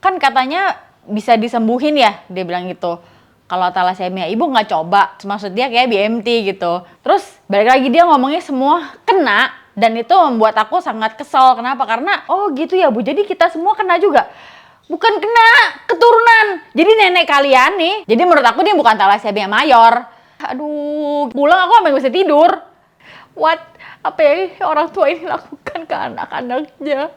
kan katanya bisa disembuhin ya, dia bilang gitu. Kalau thalassemia, ibu nggak coba? Maksud dia kayak BMT gitu. Terus balik lagi dia ngomongnya semua kena, dan itu membuat aku sangat kesel. Kenapa? Karena oh gitu ya Bu, jadi kita semua kena juga. Bukan kena, keturunan. Jadi nenek kalian nih. Jadi menurut aku dia bukan thalassemia mayor. Aduh, pulang aku sampai gak bisa tidur. What? Apa ya orang tua ini lakukan ke anak-anaknya?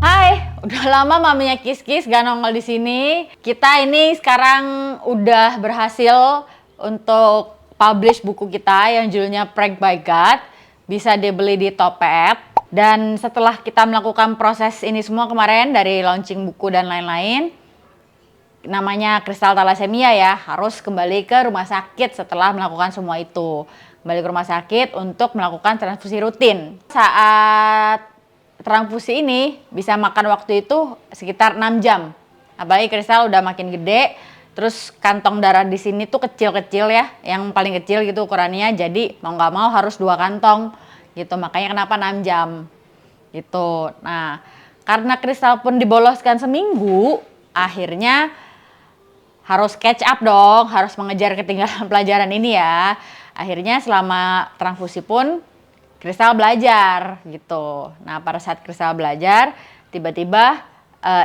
Hai, udah lama mamanya Kis-Kis gak nongol di sini. Kita ini sekarang udah berhasil untuk publish buku kita yang judulnya Prank by God. Bisa dibeli di Topet. Dan setelah kita melakukan proses ini semua kemarin dari launching buku dan lain-lain, namanya kristal thalassemia ya, harus kembali ke rumah sakit setelah melakukan semua itu. Kembali ke rumah sakit untuk melakukan transfusi rutin. Saat transfusi ini bisa makan waktu itu sekitar 6 jam. Apalagi kristal udah makin gede, terus kantong darah di sini tuh kecil-kecil ya, yang paling kecil gitu ukurannya. Jadi mau nggak mau harus 2 kantong gitu. Makanya kenapa 6 jam gitu. Nah, karena kristal pun diboloskan seminggu, akhirnya harus catch up dong, harus mengejar ketinggalan pelajaran ini ya. Akhirnya selama transfusi pun Kristal belajar gitu. Nah pada saat Kristal belajar, tiba-tiba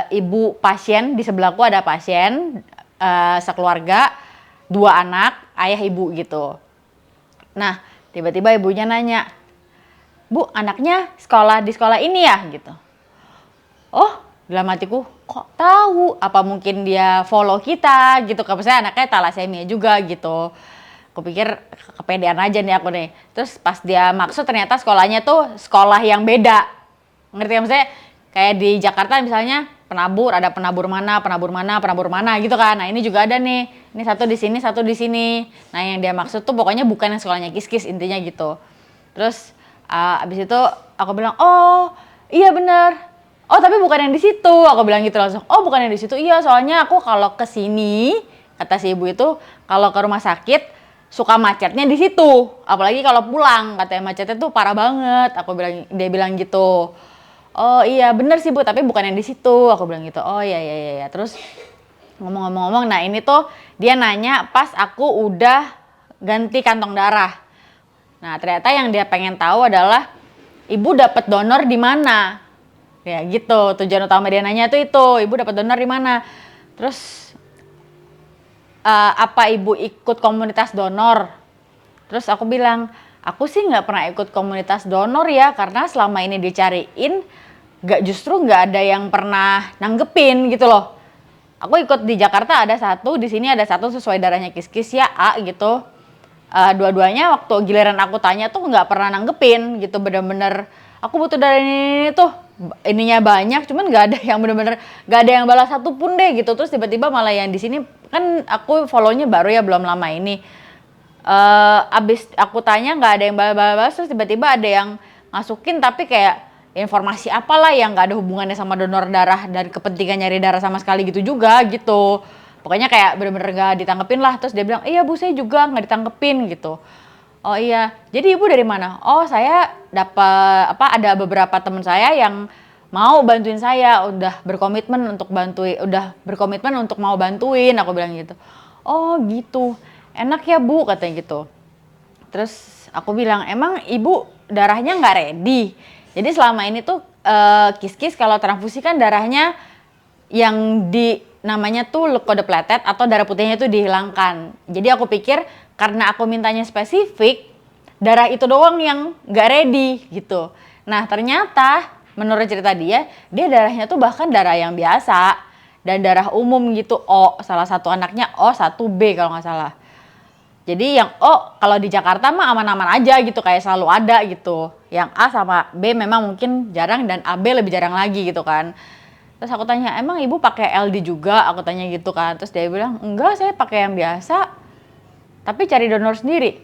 ibu pasien, di sebelahku ada pasien sekeluarga, 2 anak, ayah ibu gitu. Nah tiba-tiba ibunya nanya, Bu anaknya sekolah di sekolah ini ya gitu. Oh dalam hatiku kok tahu, apa mungkin dia follow kita gitu, kan saya anaknya thalassemia juga gitu. Aku pikir kepedean aja nih aku nih. Terus pas dia maksud ternyata sekolahnya tuh sekolah yang beda. Ngerti ya maksudnya? Kayak di Jakarta misalnya penabur, ada penabur mana gitu kan. Nah ini juga ada nih. Ini satu di sini, satu di sini. Nah yang dia maksud tuh pokoknya bukan yang sekolahnya Kis-Kis intinya gitu. Terus abis itu aku bilang, oh iya bener. Oh tapi bukan yang di situ. Aku bilang gitu langsung. Oh bukan yang di situ. Iya soalnya aku kalau ke sini, kata si ibu itu, kalau ke rumah sakit suka macetnya di situ, apalagi kalau pulang katanya macetnya tuh parah banget. Aku bilang, dia bilang gitu. Oh iya bener sih Bu, tapi bukan yang di situ. Aku bilang gitu. Oh iya. Terus ngomong-ngomong, nah ini tuh dia nanya pas aku udah ganti kantong darah. Nah ternyata yang dia pengen tahu adalah ibu dapat donor di mana. Ya gitu, tujuan utama dia nanya tuh itu, ibu dapat donor di mana. Terus apa ibu ikut komunitas donor? Terus aku bilang, aku sih nggak pernah ikut komunitas donor ya, karena selama ini dicariin, justru nggak ada yang pernah nanggepin gitu loh. Aku ikut di Jakarta ada satu, di sini ada satu sesuai darahnya Kis-Kis ya A gitu. Dua-duanya waktu giliran aku tanya tuh nggak pernah nanggepin gitu, bener-bener aku butuh darah ini tuh, ininya banyak, cuman nggak ada yang bener-bener nggak ada yang balas satu pun deh gitu. Terus tiba-tiba malah yang di sini kan aku follow-nya baru ya, belum lama ini. Abis aku tanya nggak ada yang balas, terus tiba-tiba ada yang masukin tapi kayak informasi apalah yang nggak ada hubungannya sama donor darah dan kepentingan nyari darah sama sekali gitu juga gitu. Pokoknya kayak bener-bener gak ditanggepin lah. Terus dia bilang, iya Bu saya juga gak ditanggepin gitu. Oh iya, jadi ibu dari mana? Oh saya dapat ada beberapa teman saya yang mau bantuin saya, udah berkomitmen untuk mau bantuin, aku bilang gitu. Oh gitu, enak ya Bu katanya gitu. Terus aku bilang, emang ibu darahnya nggak ready? Jadi selama ini tuh Kis-Kis kalau transfusi kan darahnya yang namanya tuh leukodepleted atau darah putihnya itu dihilangkan. Jadi aku pikir karena aku mintanya spesifik, darah itu doang yang gak ready gitu. Nah ternyata menurut cerita dia darahnya tuh bahkan darah yang biasa dan darah umum gitu. O, salah satu anaknya O1B kalau gak salah. Jadi yang O kalau di Jakarta mah aman-aman aja gitu, kayak selalu ada gitu. Yang A sama B memang mungkin jarang dan AB lebih jarang lagi gitu kan. Terus aku tanya, emang ibu pakai LD juga? Aku tanya gitu kan. Terus dia bilang, enggak saya pakai yang biasa. Tapi cari donor sendiri.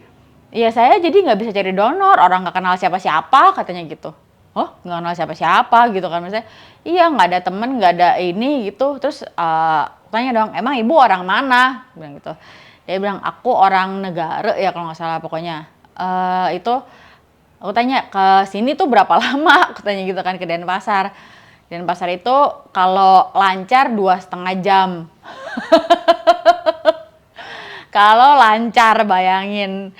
Iya saya jadi nggak bisa cari donor, orang nggak kenal siapa-siapa katanya gitu. Oh nggak kenal siapa-siapa gitu kan. Misalnya, iya nggak ada temen, nggak ada ini gitu. Terus tanya dong, emang ibu orang mana? Bilang gitu. Dia bilang, aku orang negara ya kalau nggak salah pokoknya. Itu Aku tanya, ke sini tuh berapa lama? Aku tanya gitu kan ke Denpasar. Denpasar itu kalau lancar 2,5 jam. Kalau lancar, bayangin.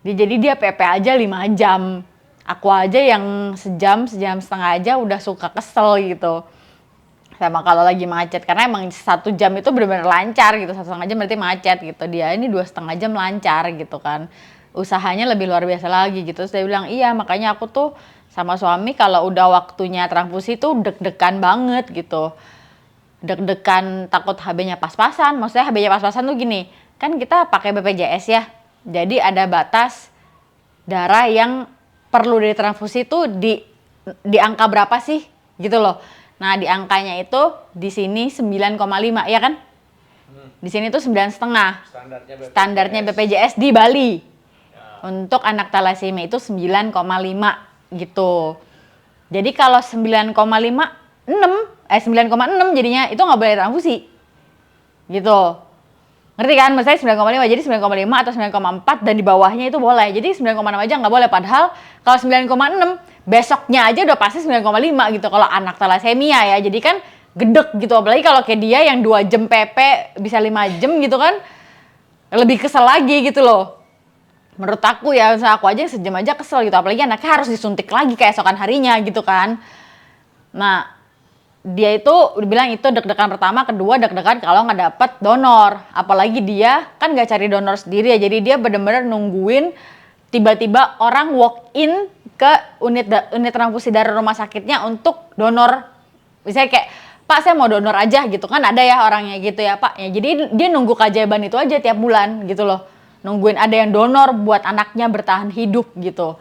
Jadi dia PP aja 5 jam. Aku aja yang sejam setengah aja udah suka kesel gitu. Sama kalau lagi macet, karena emang 1 jam itu benar-benar lancar gitu, 1,5 jam berarti macet gitu. Dia ini 2,5 jam lancar gitu kan, usahanya lebih luar biasa lagi gitu. Terus dia bilang iya, makanya aku tuh sama suami kalau udah waktunya transfusi tuh deg-degan banget gitu, deg-degan takut HB-nya pas-pasan. Maksudnya HB-nya pas-pasan tuh gini, kan kita pakai BPJS ya, jadi ada batas darah yang perlu ditransfusi tuh di angka berapa sih gitu loh. Nah, di angkanya itu di sini 9,5 ya kan? Di sini tuh 9,5. Standarnya BPJS di Bali. Ya. Untuk anak talasemia itu 9,5 gitu. Jadi kalau 9,6 jadinya itu nggak boleh transfusi. Gitu. Ngerti kan? Maksudnya 9,5, jadi 9,5 atau 9,4 dan di bawahnya itu boleh. Jadi 9,6 aja nggak boleh. Padahal kalau 9,6 besoknya aja udah pasti 9,5 gitu kalau anak talasemia ya. Jadi kan gedek gitu. Apalagi kalau kayak dia yang 2 jam PP bisa 5 jam gitu kan. Lebih kesel lagi gitu loh. Menurut aku ya, aku aja sejam aja kesel gitu. Apalagi anaknya harus disuntik lagi keesokan harinya gitu kan. Nah, dia itu bilang itu deg-degan pertama, kedua deg-degan kalau nggak dapet donor. Apalagi dia kan nggak cari donor sendiri ya, jadi dia bener-bener nungguin tiba-tiba orang walk in ke unit transfusi darah rumah sakitnya untuk donor. Misalnya kayak, Pak saya mau donor aja gitu kan, ada ya orangnya gitu ya Pak. Ya, jadi dia nunggu keajaiban itu aja tiap bulan gitu loh. Nungguin ada yang donor buat anaknya bertahan hidup gitu.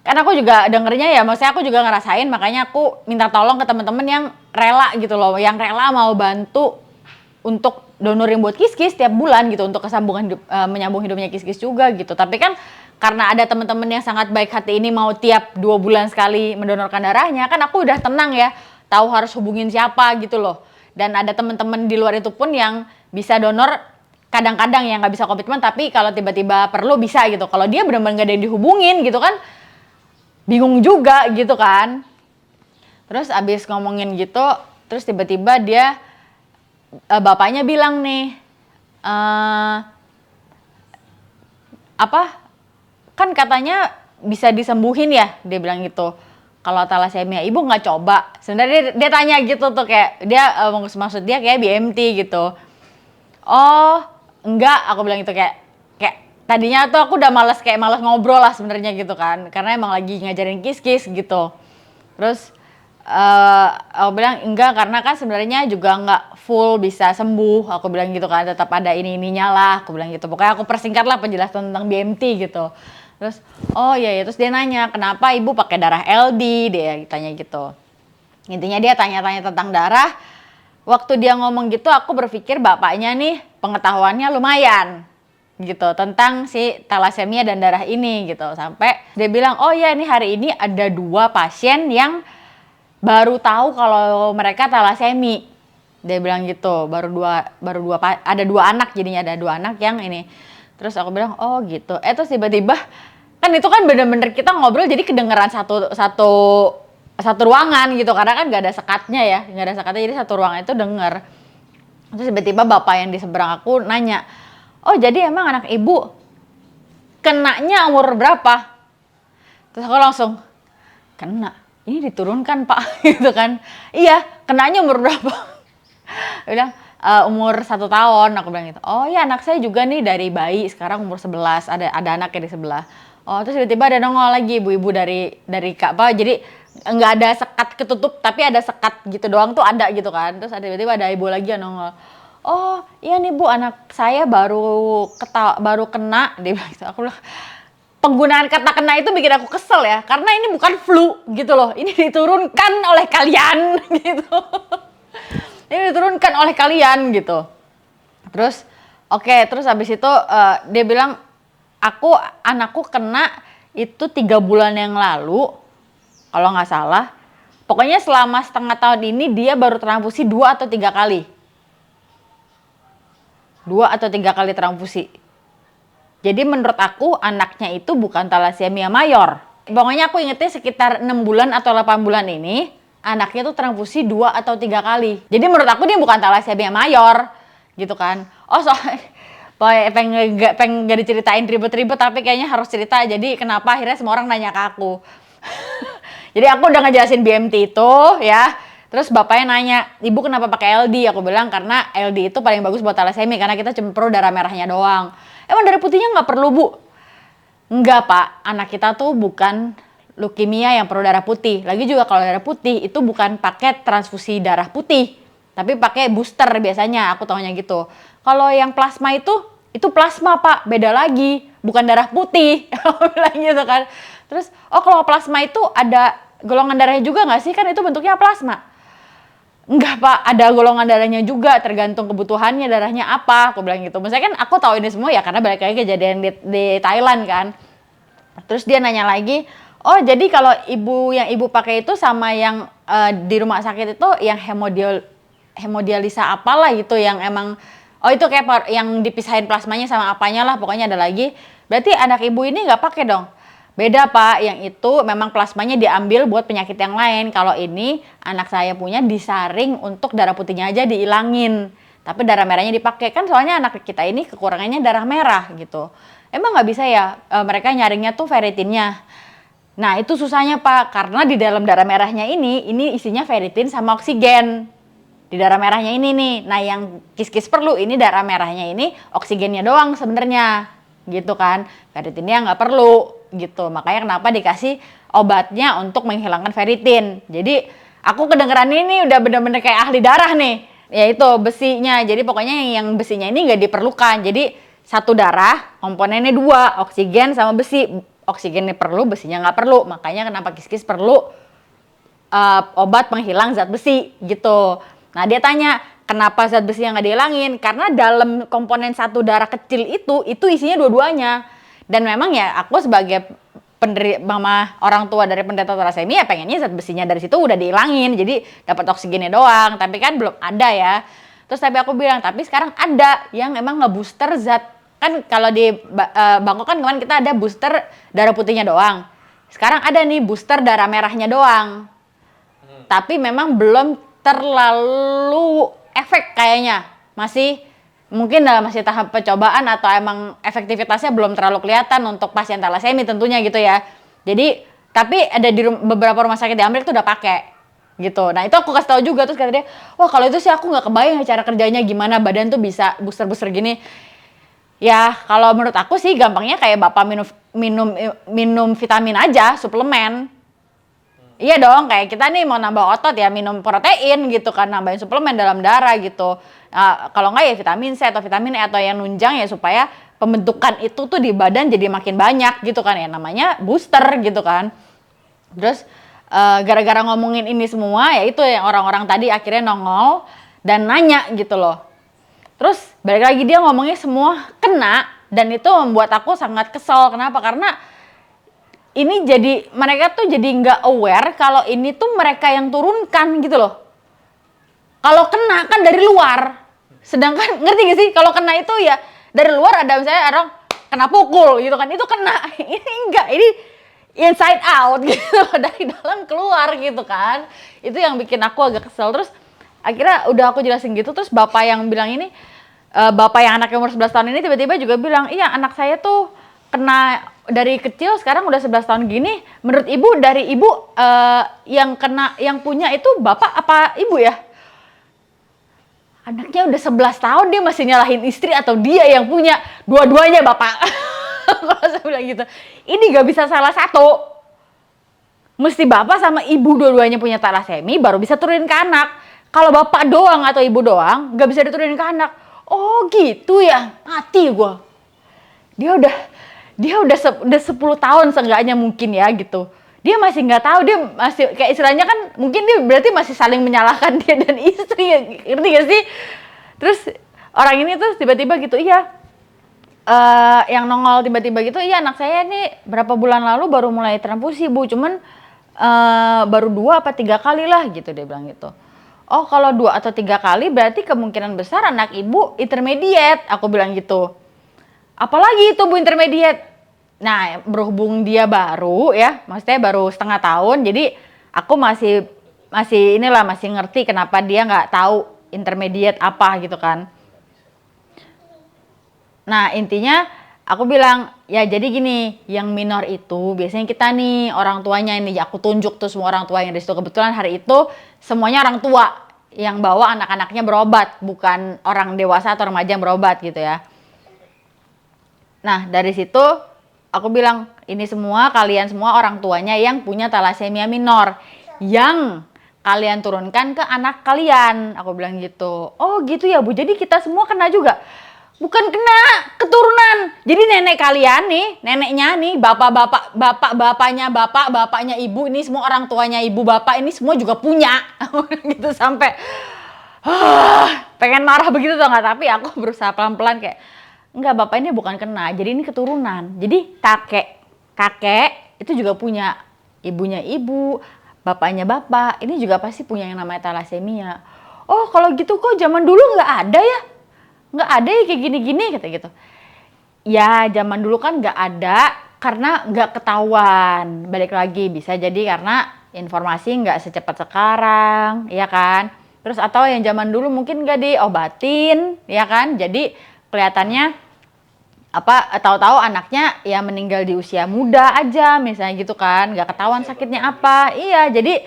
Kan aku juga dengernya ya, maksudnya aku juga ngerasain, makanya aku minta tolong ke teman-teman yang rela gitu loh, yang rela mau bantu untuk donorin buat Kiskis tiap bulan gitu, untuk kesambungan hidup, menyambung hidupnya Kiskis juga gitu. Tapi kan karena ada teman-teman yang sangat baik hati ini mau tiap 2 bulan sekali mendonorkan darahnya, kan aku udah tenang ya, tahu harus hubungin siapa gitu loh. Dan ada teman-teman di luar itu pun yang bisa donor kadang-kadang yang nggak bisa komitmen, tapi kalau tiba-tiba perlu bisa gitu. Kalau dia benar-benar nggak ada yang dihubungin gitu kan, bingung juga gitu kan. Terus abis ngomongin gitu, terus tiba-tiba dia bapaknya bilang nih, apa kan katanya bisa disembuhin ya, dia bilang gitu. Kalau talasemia ibu nggak coba? Sebenarnya dia tanya gitu tuh, kayak dia maksud dia kayak BMT gitu. Oh enggak, aku bilang gitu, kayak tadinya tuh aku udah malas ngobrol lah sebenarnya gitu kan, karena emang lagi ngajarin Kiskis gitu. Terus aku bilang enggak, karena kan sebenarnya juga nggak full bisa sembuh, aku bilang gitu kan, tetap ada ininya lah, aku bilang gitu. Pokoknya aku persingkat lah penjelasan tentang BMT gitu. Terus oh iya ya, terus dia nanya kenapa ibu pakai darah LD, dia tanya gitu. Intinya dia tanya-tanya tentang darah. Waktu dia ngomong gitu aku berpikir bapaknya nih pengetahuannya lumayan gitu tentang si talasemia dan darah ini gitu, sampai dia bilang oh ya ini hari ini ada 2 pasien yang baru tahu kalau mereka talasemi, dia bilang gitu. Ada 2 anak, jadinya ada 2 anak yang ini. Terus aku bilang oh gitu. Terus tiba-tiba kan itu kan bener-bener kita ngobrol jadi kedengeran satu ruangan gitu, karena kan nggak ada sekatnya ya, nggak ada sekatnya, jadi satu ruangan itu denger. Terus tiba-tiba bapak yang di seberang aku nanya, oh jadi emang anak ibu kenanya umur berapa? Terus aku langsung, kena, ini diturunkan pak, gitu kan. Iya, kenanya umur berapa? Bilang, umur 1 tahun, aku bilang gitu. Oh ya anak saya juga nih dari bayi, sekarang umur 11, ada anaknya di sebelah. Oh terus tiba-tiba ada nongol lagi ibu-ibu dari Kak Pak, jadi nggak ada sekat ketutup, tapi ada sekat gitu doang tuh ada gitu kan. Terus tiba-tiba ada ibu lagi yang nongol. Oh iya nih bu, anak saya baru kena, dia bilang gitu. Aku bilang, penggunaan kata kena itu bikin aku kesel ya, karena ini bukan flu gitu loh, ini diturunkan oleh kalian gitu. Ini diturunkan oleh kalian gitu. Terus oke, terus habis itu dia bilang anakku kena itu 3 bulan yang lalu kalau nggak salah. Pokoknya selama setengah tahun ini dia baru transfusi 2 atau 3 kali. 2 atau 3 kali transfusi. Jadi menurut aku anaknya itu bukan thalassemia mayor. Pokoknya aku ingetnya sekitar 6 bulan atau 8 bulan ini, anaknya tuh transfusi 2 atau 3 kali. Jadi menurut aku dia bukan thalassemia mayor, gitu kan. Oh soalnya, pengen gak diceritain ribet-ribet, tapi kayaknya harus cerita. Jadi kenapa akhirnya semua orang nanya ke aku. Jadi aku udah ngejelasin BMT itu ya. Terus bapaknya nanya, ibu kenapa pakai LD? Aku bilang karena LD itu paling bagus buat thalassemia karena kita cuma perlu darah merahnya doang. Emang darah putihnya nggak perlu, Bu? Enggak, Pak. Anak kita tuh bukan leukemia yang perlu darah putih. Lagi juga kalau darah putih itu bukan pakai transfusi darah putih, tapi pakai booster biasanya. Aku taunya gitu. Kalau yang plasma itu plasma, Pak. Beda lagi. Bukan darah putih. Aku bilang gitu kan. Terus, oh kalau plasma itu ada golongan darahnya juga nggak sih? Kan itu bentuknya plasma. Enggak, Pak, ada golongan darahnya juga, tergantung kebutuhannya darahnya apa, aku bilang gitu. Maksudnya kan aku tahu ini semua ya karena balik lagi kejadian di Thailand kan. Terus dia nanya lagi, oh jadi kalau ibu pakai itu sama yang di rumah sakit itu yang hemodialisa apalah gitu, yang emang, oh itu kayak yang dipisahin plasmanya sama apanya lah, pokoknya ada lagi. Berarti anak ibu ini nggak pakai dong? Beda, Pak, yang itu memang plasmanya diambil buat penyakit yang lain. Kalau ini anak saya punya disaring untuk darah putihnya aja dihilangin. Tapi darah merahnya dipakai. Kan soalnya anak kita ini kekurangannya darah merah gitu. Emang nggak bisa ya mereka nyaringnya tuh ferritinnya. Nah itu susahnya, Pak, karena di dalam darah merahnya ini isinya ferritin sama oksigen. Di darah merahnya ini nih. Nah yang kis-kis perlu ini darah merahnya ini oksigennya doang sebenarnya. Gitu kan. Ferritinnya nggak perlu. Gitu, makanya kenapa dikasih obatnya untuk menghilangkan ferritin. Jadi aku kedengeran ini udah bener-bener kayak ahli darah nih, yaitu besinya. Jadi pokoknya yang besinya ini nggak diperlukan. Jadi satu darah komponennya 2, oksigen sama besi. Oksigennya perlu, besinya nggak perlu. Makanya kenapa kis-kis perlu obat penghilang zat besi gitu. Nah dia tanya kenapa zat besi yang nggak dihilangin? Karena dalam komponen satu darah kecil itu isinya dua-duanya. Dan memang ya aku sebagai mama orang tua dari penderita thalassemia ya pengennya zat besinya dari situ udah dihilangin. Jadi dapat oksigennya doang. Tapi kan belum ada ya. Terus tapi aku bilang, tapi sekarang ada yang emang nge-booster zat. Kan kalau di Bangkok kan kemarin kita ada booster darah putihnya doang. Sekarang ada nih booster darah merahnya doang. Tapi memang belum terlalu efek kayaknya. Mungkin masih tahap percobaan atau emang efektivitasnya belum terlalu kelihatan untuk pasien thalassemia tentunya gitu ya. Jadi tapi ada di beberapa rumah sakit di Amerika tuh udah pakai gitu. Nah itu aku kasih tahu juga, terus kata dia, wah kalau itu sih aku nggak kebayang cara kerjanya gimana, badan tuh bisa booster gini. Ya kalau menurut aku sih gampangnya kayak bapak minum vitamin aja, suplemen. Iya dong, kayak kita nih mau nambah otot ya minum protein gitu kan, nambahin suplemen dalam darah gitu. Kalau nggak ya vitamin C atau vitamin E atau yang nunjang ya supaya pembentukan itu tuh di badan jadi makin banyak gitu kan ya, namanya booster gitu kan. Terus gara-gara ngomongin ini semua ya itu yang orang-orang tadi akhirnya nongol dan nanya gitu loh. Terus balik lagi dia ngomongnya semua kena dan itu membuat aku sangat kesel. Kenapa? Karena ini jadi mereka tuh jadi nggak aware kalau ini tuh mereka yang turunkan gitu loh. Kalau kena kan dari luar, sedangkan ngerti gak sih kalau kena itu ya dari luar ada misalnya orang kena pukul gitu kan, itu kena. Ini enggak, ini inside out gitu, dari dalam keluar gitu kan. Itu yang bikin aku agak kesel. Terus akhirnya udah aku jelasin gitu, terus bapak yang bilang ini, bapak yang anaknya umur 11 tahun ini tiba-tiba juga bilang, iya anak saya tuh kena dari kecil, sekarang udah 11 tahun gini. Menurut ibu, dari ibu yang kena, yang punya itu bapak apa ibu ya? Anaknya udah 11 tahun dia masih nyalahin istri atau dia yang punya, dua-duanya bapak. Kalau saya bilang gitu, ini gak bisa salah satu. Mesti bapak sama ibu dua-duanya punya thalassemia baru bisa turunin ke anak. Kalau bapak doang atau ibu doang gak bisa diturunin ke anak. Oh gitu ya, mati gue. Dia udah 10 tahun seenggaknya mungkin ya gitu. Dia masih nggak tahu, dia masih kayak istilahnya kan mungkin dia berarti masih saling menyalahkan dia dan istri, ngerti gak sih? Terus orang ini tuh tiba-tiba gitu, iya yang nongol tiba-tiba gitu, iya anak saya nih berapa bulan lalu baru mulai transfusi Bu, cuman baru 2 apa 3 kali lah gitu, dia bilang gitu. Oh kalau 2 atau 3 kali berarti kemungkinan besar anak ibu intermediate, aku bilang gitu. apalagi itu Bu intermediate. Nah, berhubung dia baru ya, maksudnya baru setengah tahun, jadi aku masih masih ngerti kenapa dia nggak tahu intermediate apa gitu kan. Nah, intinya aku bilang, ya jadi gini, yang minor itu biasanya kita nih orang tuanya ini, aku tunjuk tuh semua orang tua yang di situ. Kebetulan hari itu semuanya orang tua yang bawa anak-anaknya berobat, bukan orang dewasa atau remaja yang berobat gitu ya. Nah, dari situ aku bilang, ini semua kalian semua orang tuanya yang punya thalassemia minor, yang kalian turunkan ke anak kalian. Aku bilang gitu. Oh gitu ya Bu, jadi kita semua kena juga? Bukan kena, keturunan. Jadi nenek kalian nih, neneknya nih, bapaknya ibu, ini semua orang tuanya ibu bapak ini semua juga punya. Gitu sampai pengen marah begitu tuh nggak, tapi aku berusaha pelan-pelan kayak, enggak, bapak ini bukan kena, jadi ini keturunan. Jadi kakek itu juga punya, ibunya ibu, bapaknya bapak, ini juga pasti punya yang namanya thalassemia. Oh kalau gitu kok zaman dulu nggak ada ya? Nggak ada ya kayak gini-gini kata gitu. Ya zaman dulu kan nggak ada karena nggak ketahuan. Balik lagi bisa jadi karena informasi nggak secepat sekarang, ya kan. Terus atau yang zaman dulu mungkin nggak diobatin, ya kan. Jadi kelihatannya tahu-tahu anaknya ya meninggal di usia muda aja misalnya gitu kan, nggak ketahuan sakitnya apa. Iya, jadi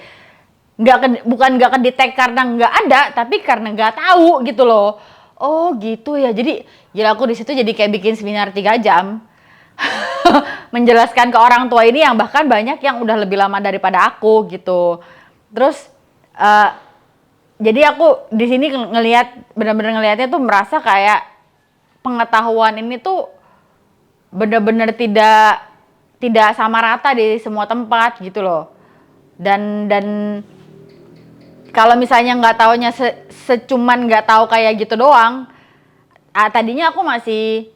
bukan nggak kedetek karena nggak ada, tapi karena nggak tahu gitu loh. Oh gitu ya, jadi aku di situ jadi kayak bikin seminar 3 jam menjelaskan ke orang tua ini yang bahkan banyak yang udah lebih lama daripada aku gitu. Terus jadi aku di sini benar-benar ngelihatnya tuh merasa kayak pengetahuan ini tuh benar-benar tidak sama rata di semua tempat gitu loh. Dan kalau misalnya nggak taunya secuman nggak tahu kayak gitu doang, tadinya aku masih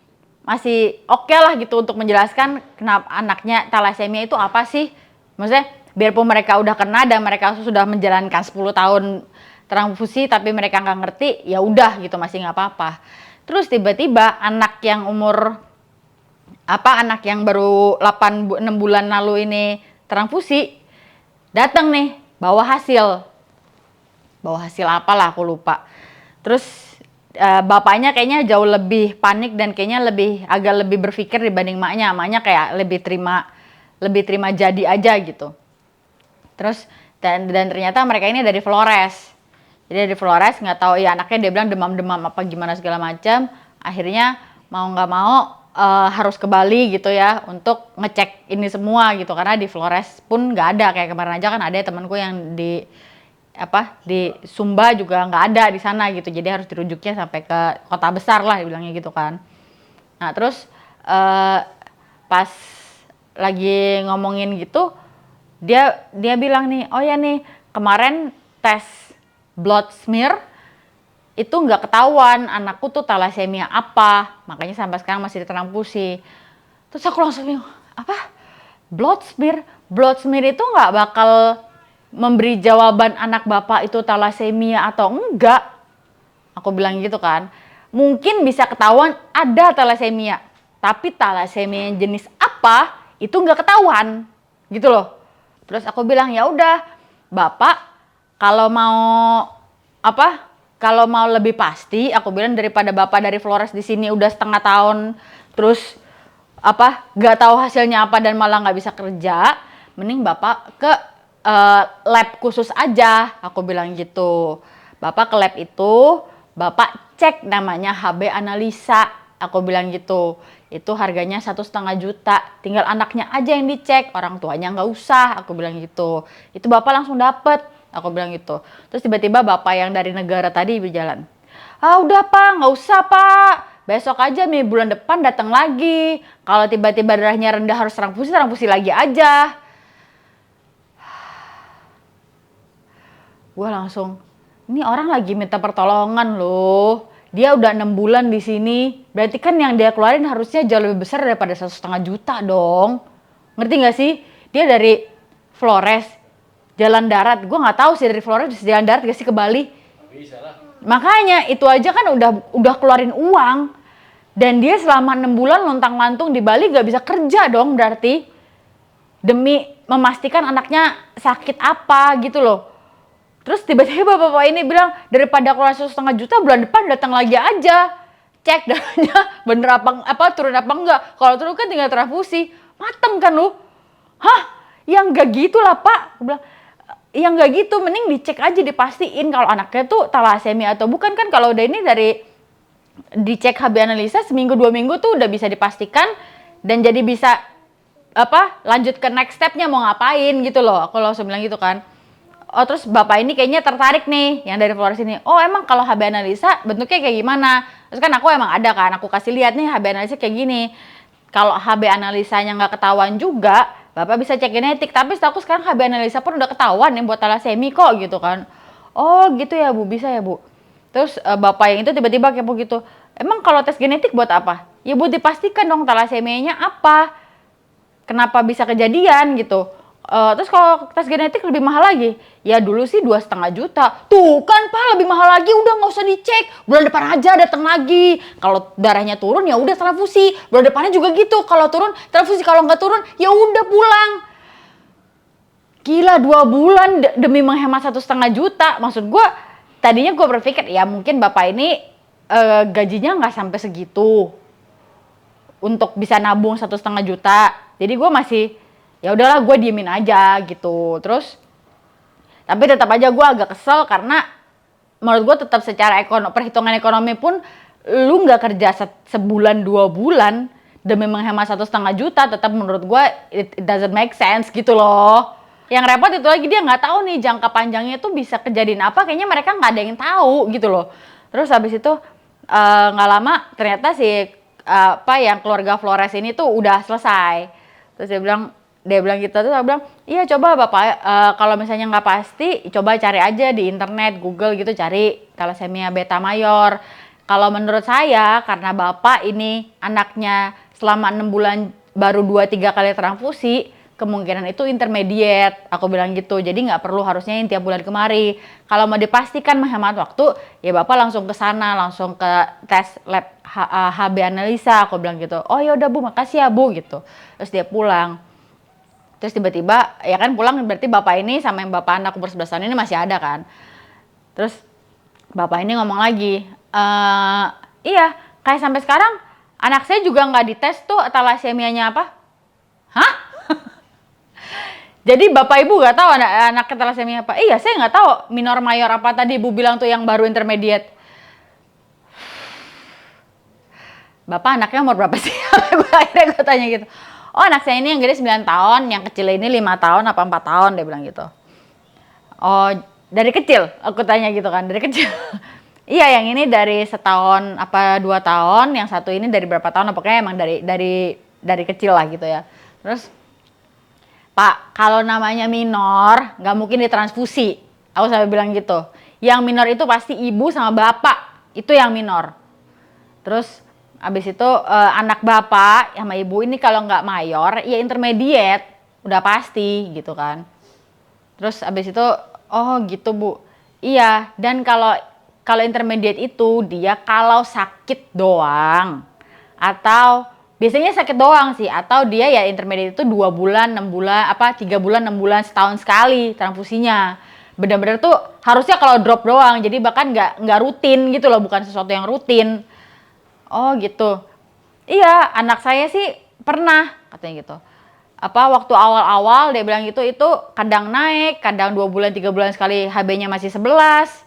oke lah gitu untuk menjelaskan kenapa anaknya thalassemia itu apa sih. Maksudnya biarpun mereka udah kena dan mereka sudah menjalankan 10 tahun transfusi tapi mereka nggak ngerti, ya udah gitu, masih nggak apa-apa. Terus tiba-tiba anak yang baru 6 bulan lalu ini transfusi datang nih bawa hasil apalah aku lupa. Terus bapaknya kayaknya jauh lebih panik dan kayaknya agak lebih berpikir dibanding maknya kayak lebih terima jadi aja gitu. Terus dan ternyata mereka ini dari Flores. Jadi dari Flores, nggak tahu ya, anaknya dia bilang demam apa gimana segala macam. Akhirnya mau nggak mau harus ke Bali gitu ya untuk ngecek ini semua gitu, karena di Flores pun nggak ada. Kayak kemarin aja kan ada temanku yang di Sumba juga nggak ada di sana gitu, jadi harus dirujuknya sampai ke kota besar lah dibilangnya gitu kan. Nah terus pas lagi ngomongin gitu, dia bilang nih, oh ya nih kemarin tes blood smear itu nggak ketahuan anakku tuh thalassemia apa, makanya sampai sekarang masih ditransfusi. Terus aku langsung bilang, apa? Blood smear itu nggak bakal memberi jawaban anak bapak itu thalassemia atau enggak. Aku bilang gitu kan. Mungkin bisa ketahuan ada thalassemia, tapi thalassemia jenis apa itu nggak ketahuan gitu loh. Terus aku bilang, ya udah bapak kalau mau lebih pasti, aku bilang, daripada bapak dari Flores di sini udah setengah tahun terus nggak tahu hasilnya apa dan malah nggak bisa kerja, mending bapak ke lab khusus aja, aku bilang gitu. Bapak ke lab itu, bapak cek namanya HB analisa, aku bilang gitu. Itu harganya 1,5 juta, tinggal anaknya aja yang dicek, orang tuanya nggak usah, aku bilang gitu. Itu bapak langsung dapet, aku bilang gitu. Terus tiba-tiba bapak yang dari negara tadi berjalan, udah pak, nggak usah pak, besok aja nih, bulan depan datang lagi. Kalau tiba-tiba darahnya rendah harus transfusi lagi aja. Gue langsung, ini orang lagi minta pertolongan loh. Dia udah 6 bulan di sini. Berarti kan yang dia keluarin harusnya jauh lebih besar daripada 1,5 juta dong. Ngerti gak sih? Dia dari Flores, jalan darat. Gue nggak tahu sih dari Flores bisa jalan darat gak sih ke Bali. Bisa lah. Makanya itu aja kan udah keluarin uang. Dan dia selama 6 bulan lontang-lantung di Bali gak bisa kerja dong berarti. Demi memastikan anaknya sakit apa gitu loh. Terus tiba-tiba bapak ini bilang, daripada keluar 1,5 juta, bulan depan datang lagi aja. Cek darahnya bener apa turun apa enggak. Kalau turun kan tinggal transfusi. Mateng kan lu. Hah? Yang gak gitu lah pak. Aku bilang, yang gak gitu, mending dicek aja, dipastiin kalau anaknya tuh thalassemia atau bukan. Kan kalau udah ini dari dicek HB analisa seminggu 2 minggu tuh udah bisa dipastikan dan jadi bisa lanjut ke next stepnya mau ngapain gitu loh. Aku langsung bilang gitu kan. Oh terus bapak ini kayaknya tertarik nih yang dari Flores ini. Oh emang kalau HB analisa bentuknya kayak gimana? Terus kan aku emang ada kan, aku kasih lihat nih HB analisa kayak gini. Kalau HB analisanya nggak ketahuan juga, bapak bisa cek genetik. Tapi setahu aku sekarang HB analisa pun udah ketahuan nih buat thalassemia kok gitu kan. Oh gitu ya bu, bisa ya bu. Terus bapak yang itu tiba-tiba kepo gitu. Emang kalau tes genetik buat apa? Ya buat dipastikan dong thalassemianya apa. Kenapa bisa kejadian gitu. Terus kalau tes genetik lebih mahal lagi. Ya dulu sih 2,5 juta. Tuh kan pak lebih mahal lagi, udah nggak usah dicek. Bulan depan aja datang lagi. Kalau darahnya turun ya udah transfusi. Bulan depannya juga gitu. Kalau turun transfusi, kalau nggak turun ya udah pulang. Gila 2 bulan demi menghemat 1,5 juta. Maksud gue tadinya gue berpikir ya mungkin bapak ini gajinya nggak sampai segitu untuk bisa nabung 1,5 juta. Jadi gue masih ya udahlah gue diemin aja gitu. Terus tapi tetap aja gue agak kesel karena menurut gue tetap secara perhitungan ekonomi pun lu nggak kerja sebulan 2 bulan demi menghemat 1,5 juta, tetap menurut gue it doesn't make sense gitu loh. Yang repot itu lagi dia nggak tahu nih jangka panjangnya tuh bisa kejadian apa, kayaknya mereka nggak ada yang tahu gitu loh. Terus habis itu nggak lama ternyata si yang keluarga Flores ini tuh udah selesai. Terus dia bilang gitu, terus saya bilang iya coba bapak kalau misalnya nggak pasti coba cari aja di internet, Google gitu, cari thalassemia beta mayor. Kalau menurut saya karena bapak ini anaknya selama 6 bulan baru 2-3 kali transfusi, kemungkinan itu intermediate, aku bilang gitu. Jadi nggak perlu harusnya yang tiap bulan kemari. Kalau mau dipastikan menghemat waktu, ya bapak langsung ke sana, langsung ke tes lab HB analisa, aku bilang gitu. Oh ya udah bu, makasih ya bu gitu. Terus dia pulang. Terus tiba-tiba ya kan pulang berarti bapak ini sama yang bapak anak umur 11 tahun ini masih ada kan. Terus bapak ini ngomong lagi, iya kayak sampai sekarang anak saya juga nggak dites tuh thalassemianya apa. Hah? Jadi bapak ibu nggak tahu anak thalassemia apa? Iya saya nggak tahu minor mayor apa tadi ibu bilang tuh yang baru intermediate. Bapak anaknya umur berapa sih? Akhirnya gue tanya gitu. Oh anak saya ini yang gede 9 tahun, yang kecil ini 5 tahun apa 4 tahun, dia bilang gitu. Oh dari kecil? Aku tanya gitu kan, dari kecil. Iya yang ini dari setahun apa 2 tahun, yang satu ini dari berapa tahun, pokoknya emang dari kecil lah gitu ya. Terus Pak, kalau namanya minor nggak mungkin ditransfusi. Aku sampai bilang gitu. Yang minor itu pasti ibu sama bapak, itu yang minor. Terus abis itu anak bapak sama ibu ini kalau nggak mayor ya intermediate, udah pasti gitu kan. Terus abis itu oh gitu bu, iya. Dan kalau intermediate itu dia kalau sakit doang atau biasanya sakit doang sih, atau dia ya intermediate itu 2 bulan 6 bulan 3 bulan 6 bulan setahun sekali transfusinya. Benar-benar tuh harusnya kalau drop doang, jadi bahkan nggak rutin gitu loh, bukan sesuatu yang rutin. Oh gitu. Iya, anak saya sih pernah katanya gitu. Waktu awal-awal dia bilang gitu, itu kadang naik, kadang 2 bulan 3 bulan sekali HB-nya masih 11.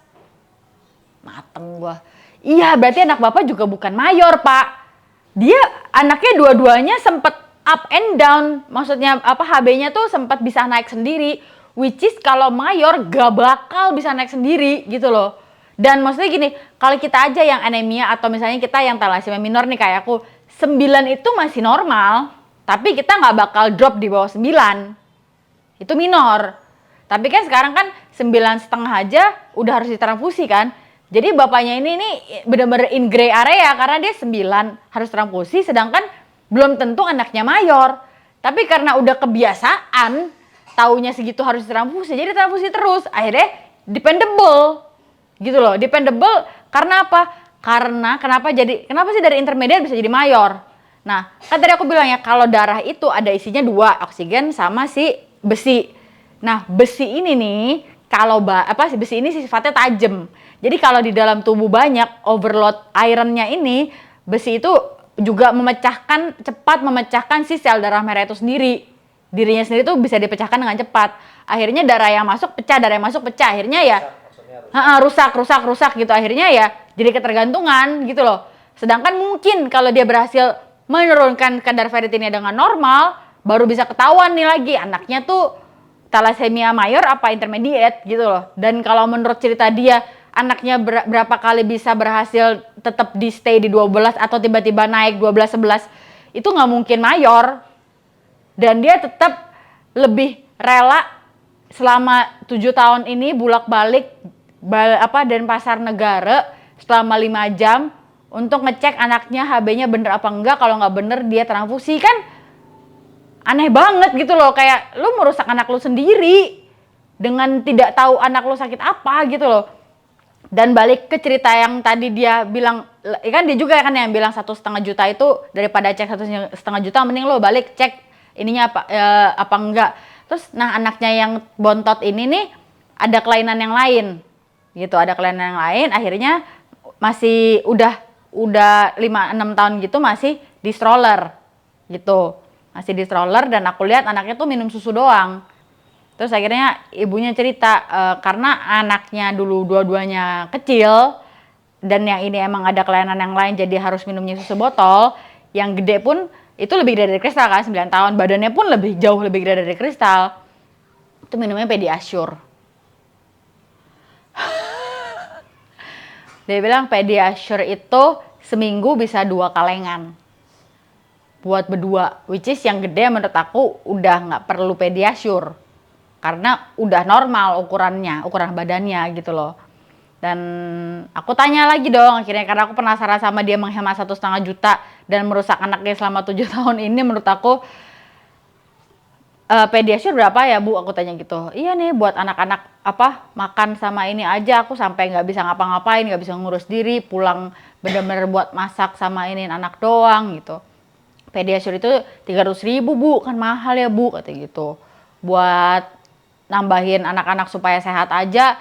Mateng gua. Iya, berarti anak bapak juga bukan mayor, Pak. Dia anaknya dua-duanya sempet up and down. Maksudnya HB-nya tuh sempat bisa naik sendiri, which is kalau mayor gak bakal bisa naik sendiri gitu loh. Dan maksudnya gini, kalau kita aja yang anemia atau misalnya kita yang thalassemia minor nih kayak aku, 9 itu masih normal, tapi kita nggak bakal drop di bawah 9. Itu minor. Tapi kan sekarang kan 9,5 aja udah harus ditransfusi kan. Jadi bapaknya ini benar-benar in gray area karena dia 9 harus transfusi, sedangkan belum tentu anaknya mayor. Tapi karena udah kebiasaan, taunya segitu harus ditransfusi, jadi transfusi terus. Akhirnya dependable. Gitu loh, dependable karena apa? Karena kenapa sih dari intermediate bisa jadi mayor? Nah, kan tadi aku bilang ya kalau darah itu ada isinya dua, oksigen sama si besi. Nah, besi ini nih besi ini sifatnya tajam. Jadi kalau di dalam tubuh banyak overload ironnya ini, besi itu juga cepat memecahkan si sel darah merah itu sendiri. Dirinya sendiri tuh bisa dipecahkan dengan cepat. Akhirnya darah yang masuk pecah. Akhirnya ya rusak gitu. Akhirnya ya jadi ketergantungan gitu loh. Sedangkan mungkin kalau dia berhasil menurunkan kadar ferritinnya dengan normal, baru bisa ketahuan nih lagi anaknya tuh thalassemia mayor apa intermediate gitu loh. Dan kalau menurut cerita dia, anaknya berapa kali bisa berhasil tetap di stay di 12 atau tiba-tiba naik 12-11, itu nggak mungkin mayor. Dan dia tetap lebih rela selama 7 tahun ini bolak-balik Denpasar Negara selama 5 jam untuk ngecek anaknya HB-nya bener apa enggak. Kalau nggak bener dia transfusi. Kan aneh banget gitu loh, kayak lu merusak anak lu sendiri dengan tidak tahu anak lu sakit apa gitu loh. Dan balik ke cerita yang tadi dia bilang, kan dia juga kan yang bilang 1,5 juta itu daripada cek 1,5 juta mending lo balik cek ininya apa enggak. Terus nah anaknya yang bontot ini nih ada kelainan yang lain gitu, akhirnya masih udah 5-6 tahun gitu masih di stroller gitu. Masih di stroller dan aku lihat anaknya tuh minum susu doang. Terus akhirnya ibunya cerita karena anaknya dulu dua-duanya kecil dan yang ini emang ada kelainan yang lain jadi harus minumnya susu botol. Yang gede pun itu lebih gede dari Kristal kan, 9 tahun. Badannya pun jauh lebih gede dari Kristal. Itu minumnya Pediasure. Dia bilang Pediasure itu seminggu bisa 2 kalengan. Buat berdua, which is yang gede menurut aku udah nggak perlu Pediasure. Karena udah normal ukuran badannya gitu loh. Dan aku tanya lagi dong akhirnya karena aku penasaran sama dia menghemat 1,5 juta dan merusak anaknya selama 7 tahun ini. Menurut aku Pediasure berapa ya Bu? Aku tanya gitu. Iya nih buat anak-anak makan sama ini aja aku sampai nggak bisa ngapa-ngapain, nggak bisa ngurus diri, pulang bener-bener buat masak sama ini anak doang gitu. Pediasure itu 300.000 Bu, kan mahal ya Bu katanya gitu. Buat nambahin anak-anak supaya sehat aja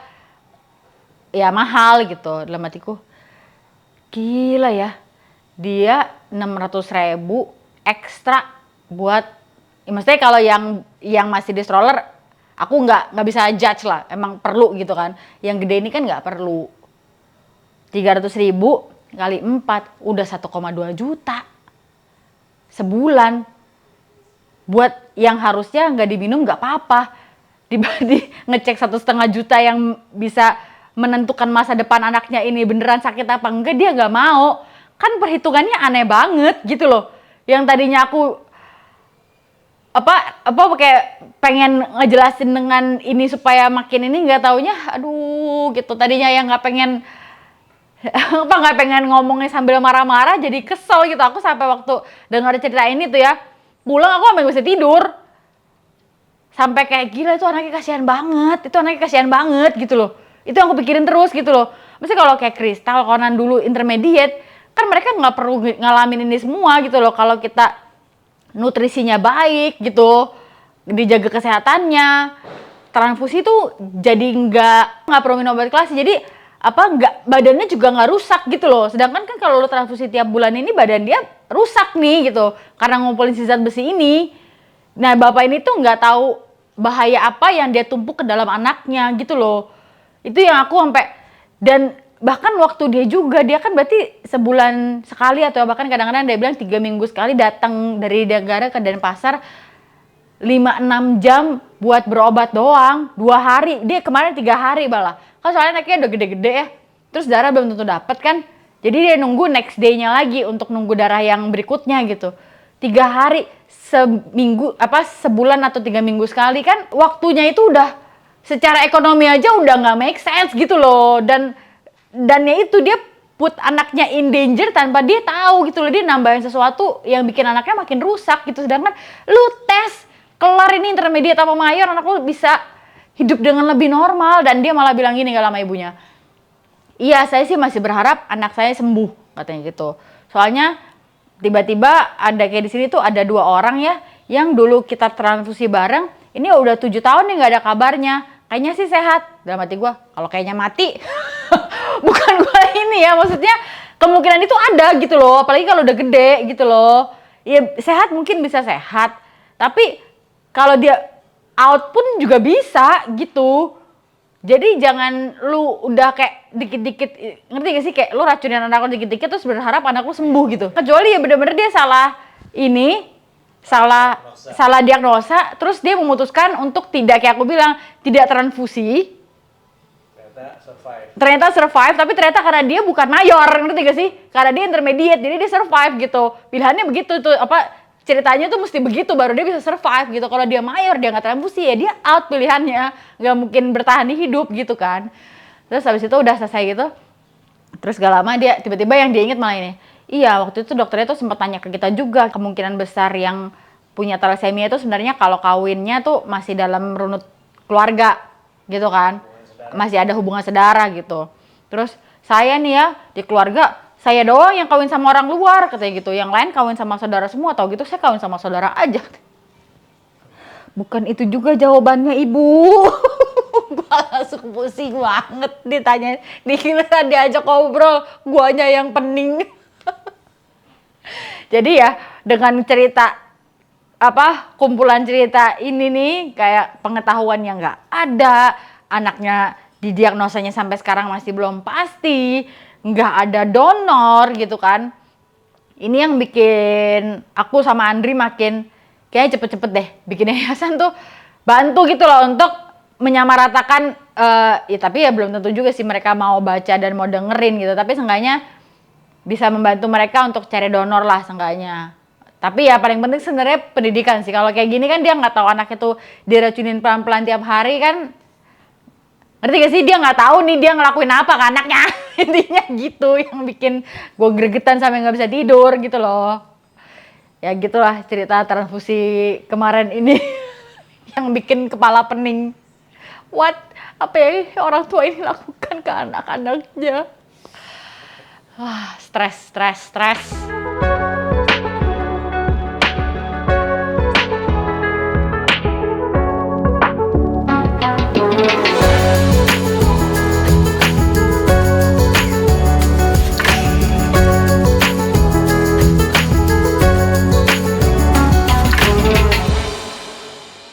ya mahal gitu. Dalam hatiku gila ya, dia 600.000 ekstra buat maksudnya kalau yang masih di stroller aku nggak bisa judge lah, emang perlu gitu kan. Yang gede ini kan nggak perlu. 300.000 kali 4 udah 1,2 juta sebulan buat yang harusnya nggak diminum nggak apa-apa. Dibanding ngecek 1,5 juta yang bisa menentukan masa depan anaknya ini beneran sakit apa enggak, dia nggak mau. Kan perhitungannya aneh banget gitu loh. Yang tadinya aku kayak pengen ngejelasin dengan ini supaya makin ini, nggak taunya aduh gitu. Tadinya yang nggak pengen ngomongnya sambil marah-marah jadi kesel gitu. Aku sampai waktu dengar cerita ini tuh ya pulang aku sampai gak bisa tidur. Sampai kayak gila itu anaknya kasihan banget gitu loh. Itu yang aku pikirin terus gitu loh. Mesti kalau kayak Kristal, Conan dulu intermediate, kan mereka nggak perlu ngalamin ini semua gitu loh. Kalau kita nutrisinya baik gitu, dijaga kesehatannya, transfusi tuh jadi nggak perlu minum obat kelas. Jadi badannya juga nggak rusak gitu loh. Sedangkan kan kalau lo transfusi tiap bulan ini badan dia rusak nih gitu karena ngumpulin si zat besi ini. Nah bapak ini tuh nggak tahu bahaya apa yang dia tumpuk ke dalam anaknya gitu loh. Itu yang aku dan bahkan waktu dia kan berarti sebulan sekali atau bahkan kadang-kadang dia bilang 3 minggu sekali datang dari negara ke Denpasar 5-6 jam buat berobat doang. 2 hari, dia kemarin 3 hari malah. Kan soalnya anaknya udah gede-gede ya. Terus darah belum tentu dapet kan. Jadi dia nunggu next day-nya lagi untuk nunggu darah yang berikutnya gitu. 3 hari sebulan atau 3 minggu sekali kan waktunya itu udah secara ekonomi aja udah nggak make sense gitu loh. Dan ya itu dia put anaknya in danger tanpa dia tahu gitu loh. Dia nambahin sesuatu yang bikin anaknya makin rusak gitu. Sedangkan lu tes kelar ini intermediate apa mayor, anak lu bisa hidup dengan lebih normal. Dan dia malah bilang gini kalau sama ibunya, Iya, saya sih masih berharap anak saya sembuh, katanya gitu. Soalnya tiba-tiba ada kayak di sini tuh ada 2 orang ya, yang dulu kita transfusi bareng, ini udah 7 tahun nih nggak ada kabarnya. Kayaknya sih sehat. Dalam hati gue, kalau kayaknya mati, bukan gue ini ya, maksudnya kemungkinan itu ada gitu loh, apalagi kalau udah gede gitu loh. Ya sehat mungkin bisa sehat, tapi kalau dia out pun juga bisa gitu. Jadi jangan lu udah kayak dikit-dikit, ngerti gak sih, kayak lu racunin anak lu dikit-dikit terus berharap anak lu sembuh gitu. Kecuali ya bener-bener dia salah ini, salah diagnosa, terus dia memutuskan untuk tidak, kayak aku bilang, tidak transfusi. Ternyata survive, tapi ternyata karena dia bukan mayor, ngerti gak sih? Karena dia intermediate, jadi dia survive gitu. Pilihannya begitu tuh, ceritanya tuh mesti begitu baru dia bisa survive gitu. Kalau dia mayor, dia nggak transfusi ya dia out pilihannya, nggak mungkin bertahan di hidup gitu kan. Terus habis itu udah selesai gitu, terus gak lama dia tiba-tiba yang dia inget malah ini, iya waktu itu dokternya tuh sempat tanya ke kita juga, kemungkinan besar yang punya thalassemia itu sebenarnya kalau kawinnya tuh masih dalam runut keluarga gitu kan, masih ada hubungan saudara gitu. Terus saya nih ya di keluarga saya doang yang kawin sama orang luar katanya gitu, yang lain kawin sama saudara semua, atau gitu saya kawin sama saudara aja. Bukan itu juga jawabannya ibu. Gua langsung pusing banget ditanya, dikira diajak ngobrol, guanya yang pening. Jadi ya dengan cerita kumpulan cerita ini nih, kayak pengetahuan yang nggak ada, anaknya didiagnosanya sampai sekarang masih belum pasti, nggak ada donor gitu kan. Ini yang bikin aku sama Andri makin kayaknya cepet-cepet deh bikin yayasan tuh, bantu gitu loh untuk menyamaratakan, ya tapi ya belum tentu juga sih mereka mau baca dan mau dengerin gitu, tapi seenggaknya bisa membantu mereka untuk cari donor lah seenggaknya. Tapi ya paling penting sebenarnya pendidikan sih. Kalau kayak gini kan dia nggak tahu anak itu diracunin pelan-pelan tiap hari kan. Ngerti gak sih? Dia nggak tahu nih dia ngelakuin apa ke anaknya. Intinya gitu yang bikin gue gregetan sampai nggak bisa tidur gitu loh. Ya gitulah cerita transfusi kemarin ini yang bikin kepala pening. Apa ya orang tua ini lakukan ke anak-anaknya? Stres.